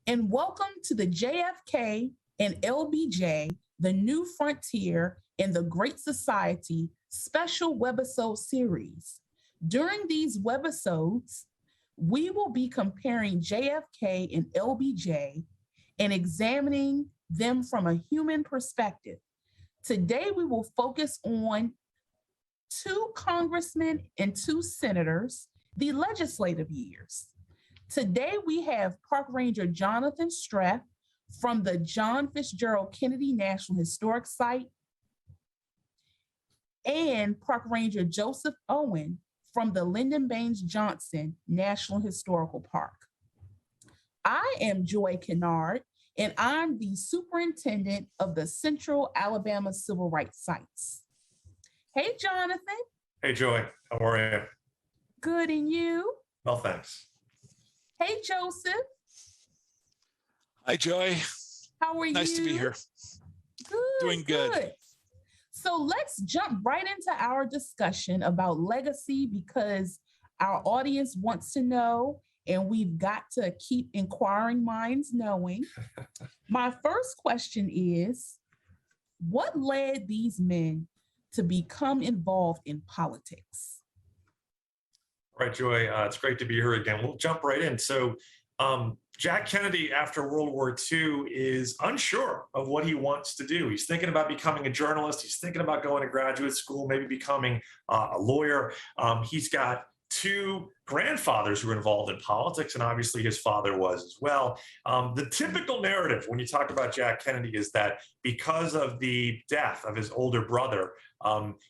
and welcome to the JFK and LBJ, the New Frontier and the Great Society special webisode series. During these webisodes, we will be comparing JFK and LBJ and examining them from a human perspective. Today, we will focus on 2 congressmen and 2 senators, the legislative years. Today, we have Park Ranger Jonathan Streff from the John Fitzgerald Kennedy National Historic Site and Park Ranger Joseph Owen from the Lyndon Baines Johnson National Historical Park. I am Joy Kinard, and I'm the superintendent of the Central Alabama Civil Rights Sites. Hey, Jonathan. Hey, Joy. How are you? Good, and you? Well, thanks. Hey, Joseph. Hi, Joy. How are you? Nice to be here. Good. Doing good. So let's jump right into our discussion about legacy because our audience wants to know, and we've got to keep inquiring minds knowing. My first question is, what led these men to become involved in politics? All right, Joy, it's great to be here again. We'll jump right in. So Jack Kennedy, after World War II, is unsure of what he wants to do. He's thinking about becoming a journalist. He's thinking about going to graduate school, maybe becoming a lawyer. He's got 2 grandfathers who were involved in politics, and obviously his father was as well. The typical narrative when you talk about Jack Kennedy is that because of the death of his older brother,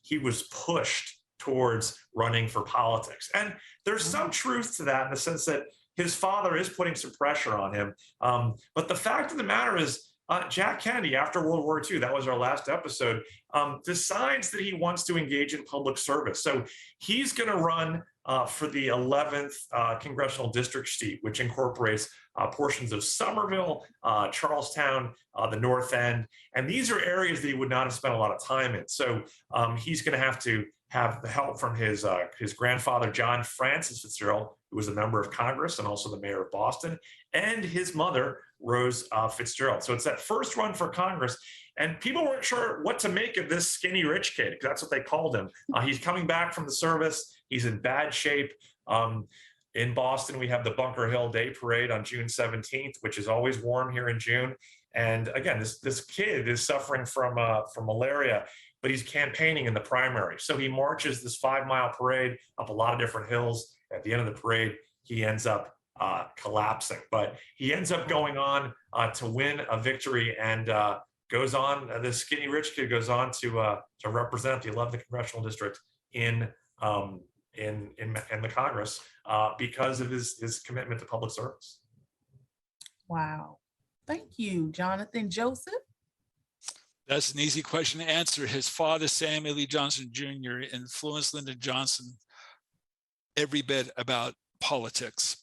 he was pushed towards running for politics. And there's some truth to that in the sense that his father is putting some pressure on him. But the fact of the matter is, Jack Kennedy, after World War II, that was our last episode, decides that he wants to engage in public service. So he's going to run for the 11th congressional district seat, which incorporates portions of Somerville, Charlestown, the North End. And these are areas that he would not have spent a lot of time in. So he's going to have the help from his grandfather, John Francis Fitzgerald, who was a member of Congress and also the mayor of Boston, and his mother, Rose Fitzgerald. So it's that first run for Congress. And people weren't sure what to make of this skinny rich kid, because that's what they called him. He's coming back from the service. He's in bad shape. In Boston, we have the Bunker Hill Day Parade on June 17th, which is always warm here in June. And again, this kid is suffering from malaria, but he's campaigning in the primary. So he marches this 5-mile parade up a lot of different hills. At the end of the parade, he ends up collapsing, but he ends up going on to win a victory and goes on. This skinny rich kid goes on to represent the 11th congressional district in the Congress because of his commitment to public service. Wow. Thank you, Jonathan. Joseph? That's an easy question to answer. His father, Sam Ely Johnson Jr., influenced Lyndon Johnson every bit about politics.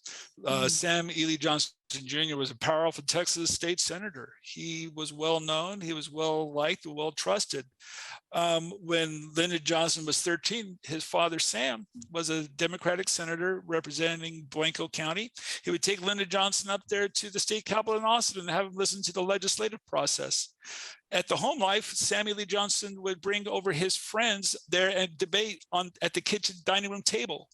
Sam Ely Johnson Jr. was a powerful Texas state senator. He was well known, he was well liked, well trusted. When Lyndon Johnson was 13, his father, Sam, was a Democratic senator representing Blanco County. He would take Lyndon Johnson up there to the state capitol in Austin and have him listen to the legislative process. At the home life, Samuel Lee Johnson would bring over his friends there and debate at the kitchen dining room table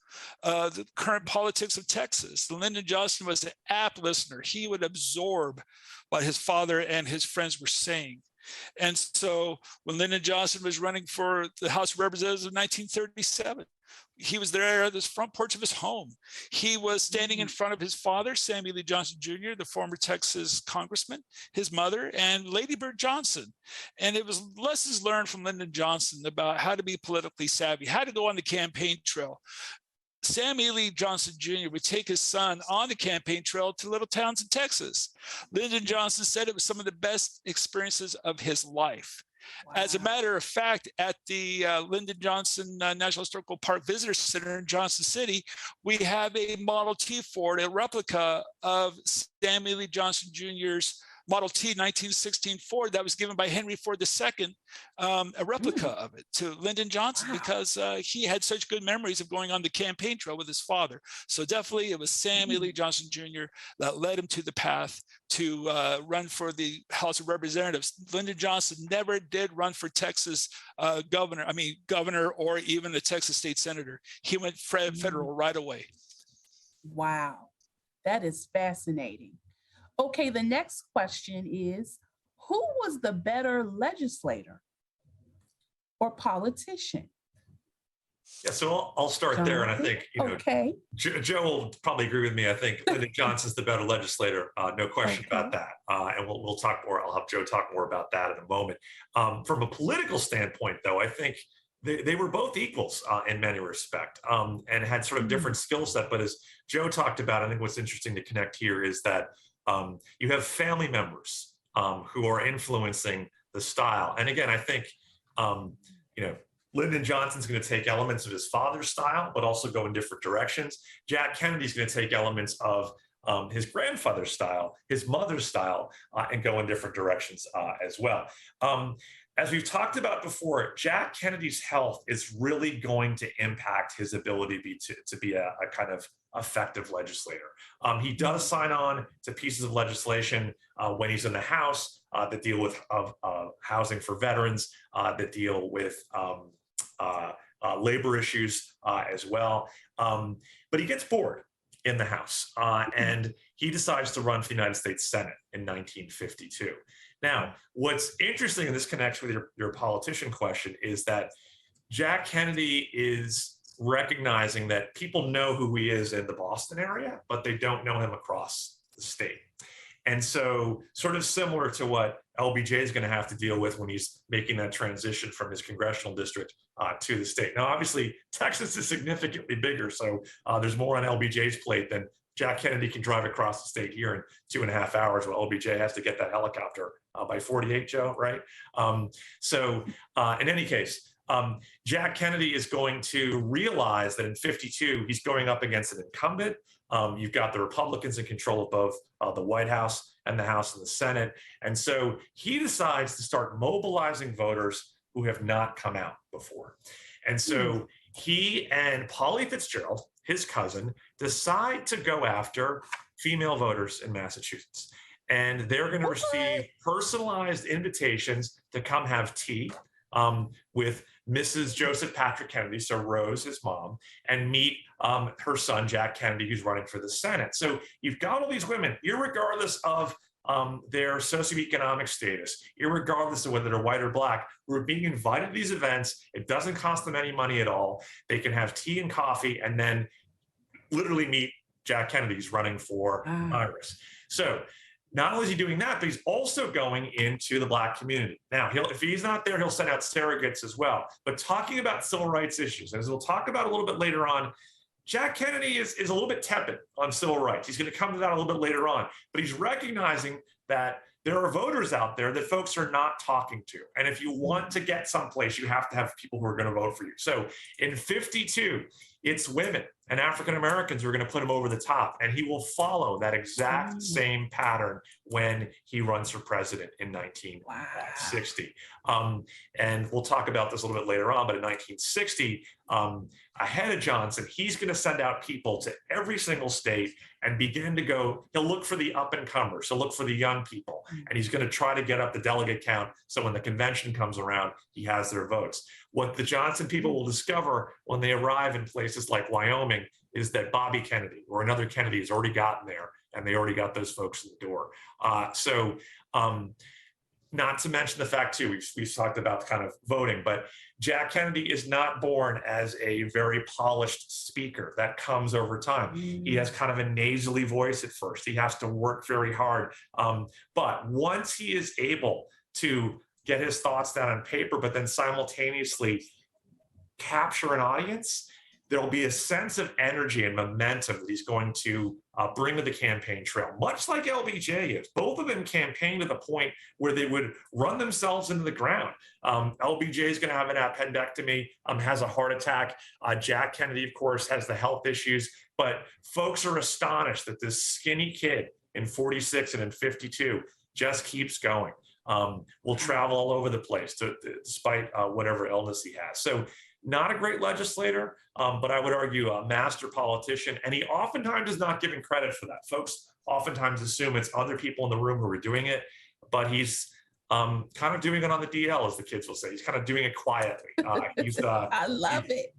the current politics of Texas. Lyndon Johnson was an apt listener. He would absorb what his father and his friends were saying. And so when Lyndon Johnson was running for the House of Representatives in 1937, he was there at the front porch of his home. He was standing in front of his father, Samuel Lee Johnson Jr., the former Texas congressman, his mother, and Lady Bird Johnson. And it was lessons learned from Lyndon Johnson about how to be politically savvy, how to go on the campaign trail. Samuel Lee Johnson Jr. would take his son on the campaign trail to little towns in Texas. Lyndon Johnson said it was some of the best experiences of his life. Wow. As a matter of fact, at the Lyndon Johnson National Historical Park Visitor Center in Johnson City, we have a Model T Ford, a replica of Samuel Lee Johnson Jr.'s Model T 1916 Ford that was given by Henry Ford II, a replica of it to Lyndon Johnson, because he had such good memories of going on the campaign trail with his father. So definitely it was Samuel Lee Johnson Jr. that led him to the path to run for the House of Representatives. Lyndon Johnson never did run for Texas governor or even a Texas state senator. He went federal right away. Wow, that is fascinating. Okay, the next question is, who was the better legislator or politician? Yeah, so I'll start there, and I think okay. Joe will probably agree with me. I think Lyndon Johnson's the better legislator, no question about that. And we'll talk more. I'll have Joe talk more about that in a moment. From a political standpoint, though, I think they were both equals in many respects, and had sort of different skill set. But as Joe talked about, I think what's interesting to connect here is that you have family members who are influencing the style. And again, I think Lyndon Johnson's going to take elements of his father's style, but also go in different directions. Jack Kennedy's going to take elements of his grandfather's style, his mother's style, and go in different directions as well. As we've talked about before, Jack Kennedy's health is really going to impact his ability to be a kind of effective legislator. He does sign on to pieces of legislation when he's in the House that deal with housing for veterans, that deal with labor issues as well. But he gets bored in the House, and he decides to run for the United States Senate in 1952. Now, what's interesting, and this connects with your politician question, is that Jack Kennedy is recognizing that people know who he is in the Boston area, but they don't know him across the state. And so sort of similar to what LBJ is going to have to deal with when he's making that transition from his congressional district to the state. Now, obviously, Texas is significantly bigger, so there's more on LBJ's plate than Jack Kennedy can drive across the state here in 2.5 hours, while LBJ has to get that helicopter by 48, Joe, right? In any case, Jack Kennedy is going to realize that in 52, he's going up against an incumbent. You've got the Republicans in control of both the White House and the House and the Senate. And so he decides to start mobilizing voters who have not come out before. And so he and Polly Fitzgerald, his cousin, decide to go after female voters in Massachusetts. And they're going to receive personalized invitations to come have tea with Mrs. Joseph Patrick Kennedy, so Rose, his mom, and meet her son, Jack Kennedy, who's running for the Senate. So you've got all these women, irregardless of their socioeconomic status, irregardless of whether they're white or black, who are being invited to these events. It doesn't cost them any money at all. They can have tea and coffee and then literally meet Jack Kennedy, who's running for Congress. So not only is he doing that, but he's also going into the Black community. Now, if he's not there, he'll send out surrogates as well. But talking about civil rights issues, and as we'll talk about a little bit later on, Jack Kennedy is a little bit tepid on civil rights. He's going to come to that a little bit later on. But he's recognizing that there are voters out there that folks are not talking to. And if you want to get someplace, you have to have people who are going to vote for you. So in 52, it's women and African Americans who are going to put him over the top. And he will follow that exact same pattern when he runs for president in 1960. And we'll talk about this a little bit later on, but in 1960, ahead of Johnson, he's going to send out people to every single state and begin to go, he'll look for the up and comers, he'll look for the young people, and he's going to try to get up the delegate count so when the convention comes around, he has their votes. What the Johnson people will discover when they arrive in places like Wyoming is that Bobby Kennedy or another Kennedy has already gotten there, and they already got those folks in the door. Not to mention the fact, too, we've talked about kind of voting, but Jack Kennedy is not born as a very polished speaker. That comes over time. He has kind of a nasally voice at first. He has to work very hard. But once he is able to get his thoughts down on paper, but then simultaneously capture an audience, there'll be a sense of energy and momentum that he's going to bring to the campaign trail, much like LBJ is. Both of them campaigned to the point where they would run themselves into the ground. LBJ is going to have an appendectomy, has a heart attack. Jack Kennedy, of course, has the health issues. But folks are astonished that this skinny kid in 46 and in 52 just keeps going. Will travel all over the place despite whatever illness he has. So not a great legislator, but I would argue a master politician. And he oftentimes is not given credit for that. Folks oftentimes assume it's other people in the room who are doing it, but he's kind of doing it on the DL, as the kids will say. He's kind of doing it quietly. I love it.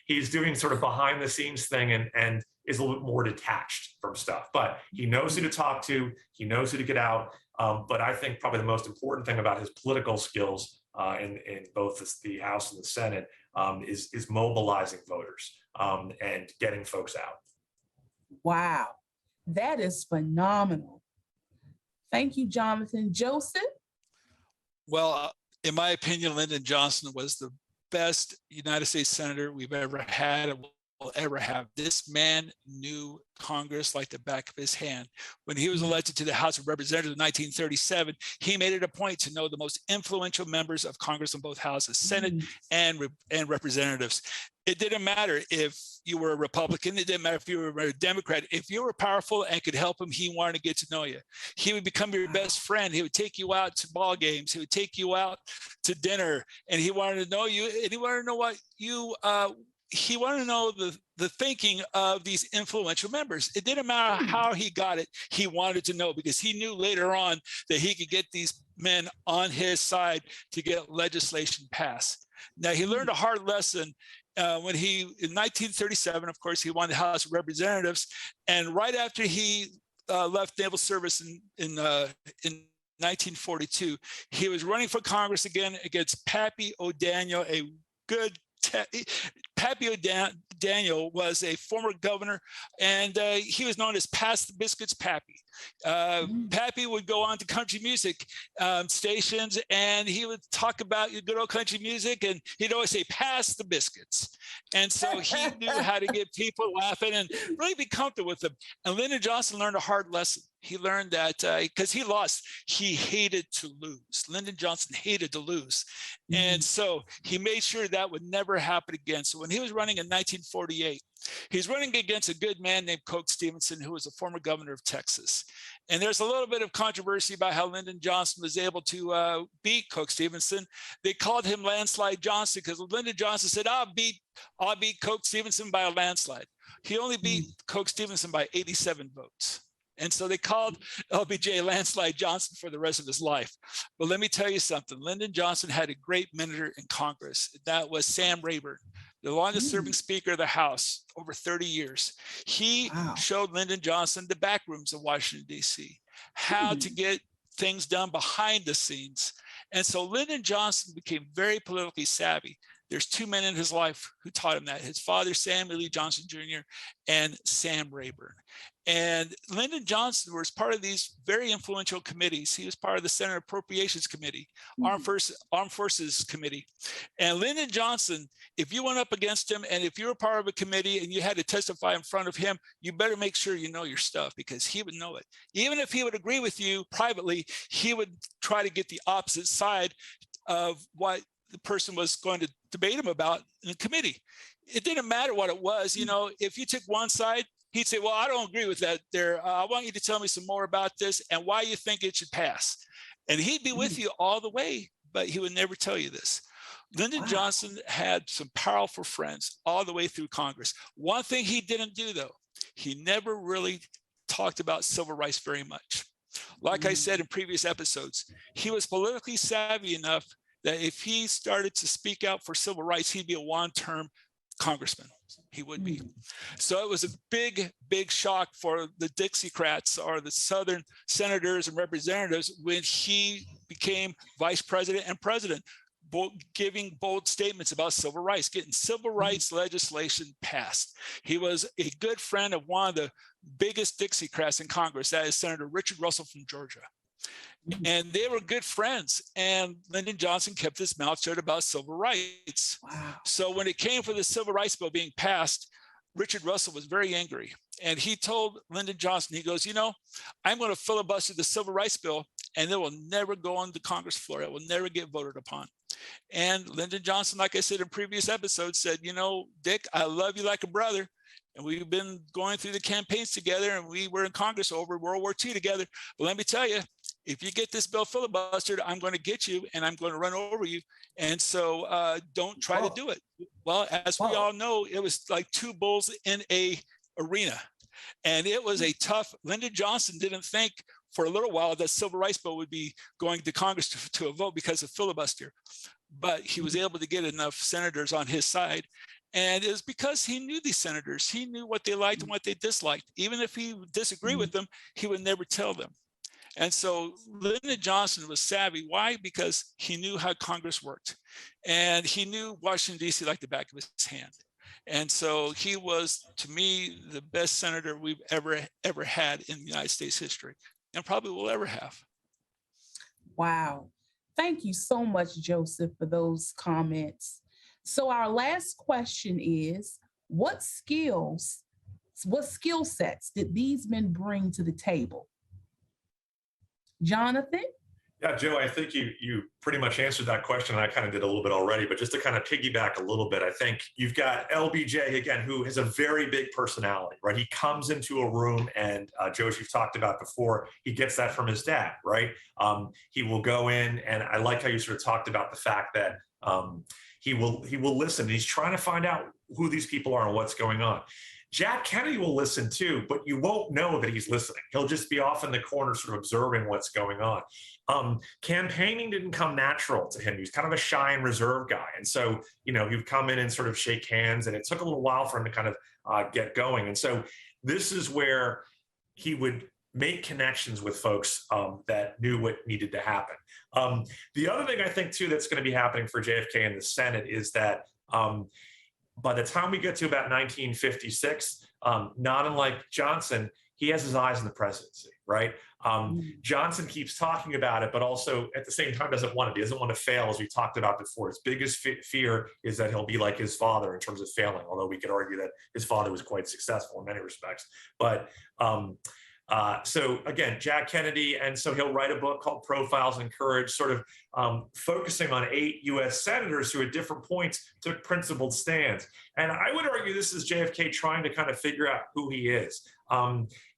He's doing sort of behind the scenes thing and is a little bit more detached from stuff, but he knows who to talk to. He knows who to get out. But I think probably the most important thing about his political skills in both the House and the Senate is mobilizing voters and getting folks out. Wow, that is phenomenal. Thank you, Jonathan. Joseph? Well, in my opinion, Lyndon Johnson was the best United States Senator we've ever had and will ever have. This man knew Congress like the back of his hand. When he was elected to the House of Representatives in 1937, he made it a point to know the most influential members of Congress in both houses, Senate and Representatives. It didn't matter if you were a Republican. It didn't matter if you were a Democrat. If you were powerful and could help him, he wanted to get to know you. He would become your best friend. He would take you out to ball games. He would take you out to dinner, and he wanted to know you. And he wanted to know what you. He wanted to know the thinking of these influential members. It didn't matter how he got it. He wanted to know, because he knew later on that he could get these men on his side to get legislation passed. Now, he learned a hard lesson when in 1937, of course, he won the House of Representatives. And right after he left naval service in 1942, he was running for Congress again against Pappy O'Daniel, a good Pappy O'Daniel was a former governor, and he was known as Pass the Biscuits Pappy. Pappy would go on to country music stations, and he would talk about good old country music, and he'd always say, "Pass the biscuits." And so he knew how to get people laughing and really be comfortable with them. And Lyndon Johnson learned a hard lesson. He learned that because he lost, he hated to lose. Lyndon Johnson hated to lose. And so he made sure that would never happen again. So when he was running in 1948, he's running against a good man named Coke Stevenson, who was a former governor of Texas. And there's a little bit of controversy about how Lyndon Johnson was able to beat Coke Stevenson. They called him Landslide Johnson because Lyndon Johnson said, I'll beat Coke Stevenson by a landslide. He only beat Coke Stevenson by 87 votes. And so they called LBJ Landslide Johnson for the rest of his life. But let me tell you something. Lyndon Johnson had a great mentor in Congress. That was Sam Rayburn, the longest serving Speaker of the House, over 30 years. He showed Lyndon Johnson the back rooms of Washington, D.C., how to get things done behind the scenes. And so Lyndon Johnson became very politically savvy. There's two men in his life who taught him that: his father, Samuel Lee Johnson Jr., and Sam Rayburn. And Lyndon Johnson was part of these very influential committees. He was part of the Senate Appropriations Committee, Armed Forces Committee. And Lyndon Johnson, if you went up against him and if you were part of a committee and you had to testify in front of him, you better make sure you know your stuff, because he would know it. Even if he would agree with you privately, he would try to get the opposite side of what the person was going to debate him about in the committee. It didn't matter what it was. You know, if you took one side, he'd say, well, I don't agree with that there. I want you to tell me some more about this and why you think it should pass. And he'd be with you all the way, but he would never tell you this. Lyndon Johnson had some powerful friends all the way through Congress. One thing he didn't do, though, he never really talked about civil rights very much. Like I said in previous episodes, he was politically savvy enough that if he started to speak out for civil rights, he'd be a one-term congressman. He would be. So it was a big, big shock for the Dixiecrats, or the Southern senators and representatives, when he became vice president and president, giving bold statements about civil rights, getting civil rights legislation passed. He was a good friend of one of the biggest Dixiecrats in Congress, that is Senator Richard Russell from Georgia. And they were good friends. And Lyndon Johnson kept his mouth shut about civil rights. So when it came for the civil rights bill being passed, Richard Russell was very angry. And he told Lyndon Johnson, he goes, you know, I'm going to filibuster the civil rights bill, and it will never go on the Congress floor. It will never get voted upon. And Lyndon Johnson, like I said in previous episodes, said, you know, Dick, I love you like a brother. And we've been going through the campaigns together, and we were in Congress over World War II together. But let me tell you, if you get this bill filibustered, I'm going to get you and I'm going to run over you. And so don't try to do it. Well, as we all know, it was like two bulls in a arena. And it was a tough, Lyndon Johnson didn't think for a little while that civil rights bill would be going to Congress to a vote because of filibuster. But he was able to get enough senators on his side. And it was because he knew these senators. He knew what they liked and what they disliked. Even if he disagreed with them, he would never tell them. And so Lyndon Johnson was savvy. Why? Because he knew how Congress worked. And he knew Washington, D.C. like the back of his hand. And so he was, to me, the best senator we've ever had in the United States history, and probably will ever have. Wow. Thank you so much, Joseph, for those comments. So our last question is, what skill sets did these men bring to the table? Jonathan? Yeah, Joe, I think you pretty much answered that question. I kind of did a little bit already, but just to kind of piggyback a little bit, I think you've got LBJ, again, who has a very big personality, right? He comes into a room and Joe, you've talked about before, he gets that from his dad, right? He will go in, and I like how you sort of talked about the fact that he will listen. He's trying to find out who these people are and what's going on. Jack Kennedy will listen too, but you won't know that he's listening. He'll just be off in the corner sort of observing what's going on. Campaigning didn't come natural to him. He was kind of a shy and reserved guy. And so, he'd come in and sort of shake hands, and it took a little while for him to kind of get going. And so this is where he would make connections with folks that knew what needed to happen. The other thing I think too that's going to be happening for JFK in the Senate is that by the time we get to about 1956, not unlike Johnson, he has his eyes on the presidency, right? Johnson keeps talking about it, but also at the same time doesn't want it. He doesn't want to fail, as we talked about before. His biggest fear is that he'll be like his father in terms of failing, although we could argue that his father was quite successful in many respects. But so again, Jack Kennedy, and so he'll write a book called Profiles in Courage, sort of focusing on 8 U.S. senators who at different points took principled stands. And I would argue this is JFK trying to kind of figure out who he is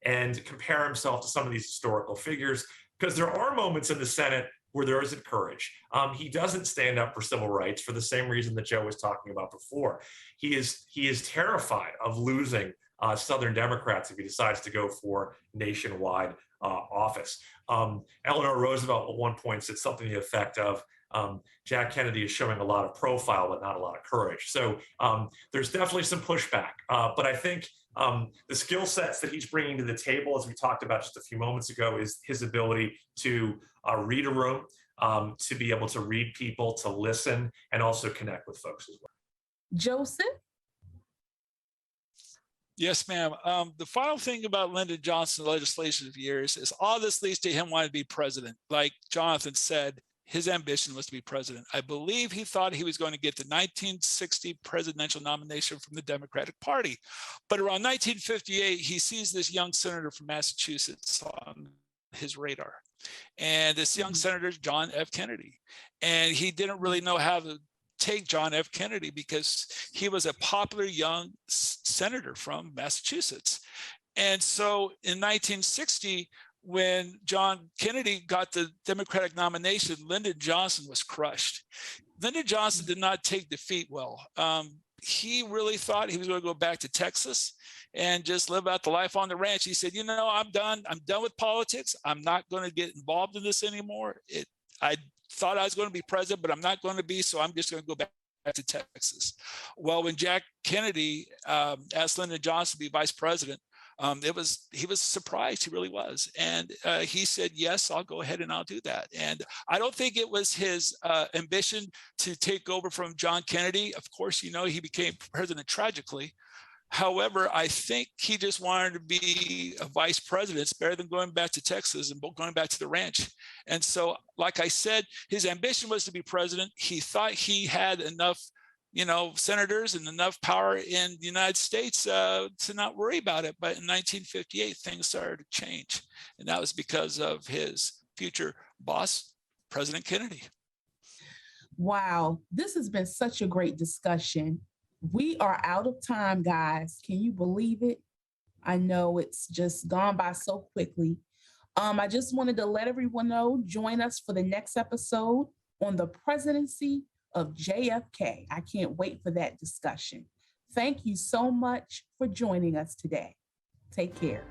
and compare himself to some of these historical figures, because there are moments in the Senate where there isn't courage. He doesn't stand up for civil rights for the same reason that Joe was talking about before. He is terrified of losing Southern Democrats if he decides to go for nationwide office. Eleanor Roosevelt at one point said something to the effect of, Jack Kennedy is showing a lot of profile, but not a lot of courage. So there's definitely some pushback. But I think the skill sets that he's bringing to the table, as we talked about just a few moments ago, is his ability to read a room, to be able to read people, to listen, and also connect with folks as well. Joseph? Yes, ma'am. The final thing about Lyndon Johnson's legislative years is all this leads to him wanting to be president. Like Jonathan said, his ambition was to be president. I believe he thought he was going to get the 1960 presidential nomination from the Democratic Party. But around 1958, he sees this young senator from Massachusetts on his radar. And this young senator is John F. Kennedy. And he didn't really know how to take John F. Kennedy because he was a popular young senator from Massachusetts. And so in 1960, when John Kennedy got the Democratic nomination, Lyndon Johnson was crushed. Lyndon Johnson did not take defeat well. He really thought he was going to go back to Texas and just live out the life on the ranch. He said, I'm done. I'm done with politics. I'm not going to get involved in this anymore. I thought I was going to be president, but I'm not going to be, so I'm just going to go back to Texas. Well, when Jack Kennedy asked Lyndon Johnson to be vice president, he was surprised. He really was. And he said, yes, I'll go ahead and I'll do that. And I don't think it was his ambition to take over from John Kennedy. Of course, he became president tragically. However, I think he just wanted to be a vice president. It's better than going back to Texas and going back to the ranch. And so, like I said, his ambition was to be president. He thought he had enough senators and enough power in the United States to not worry about it. But in 1958, things started to change. And that was because of his future boss, President Kennedy. Wow, this has been such a great discussion. We are out of time, guys. Can you believe it? I know it's just gone by so quickly. I just wanted to let everyone know, join us for the next episode on the presidency of JFK. I can't wait for that discussion. Thank you so much for joining us today. Take care.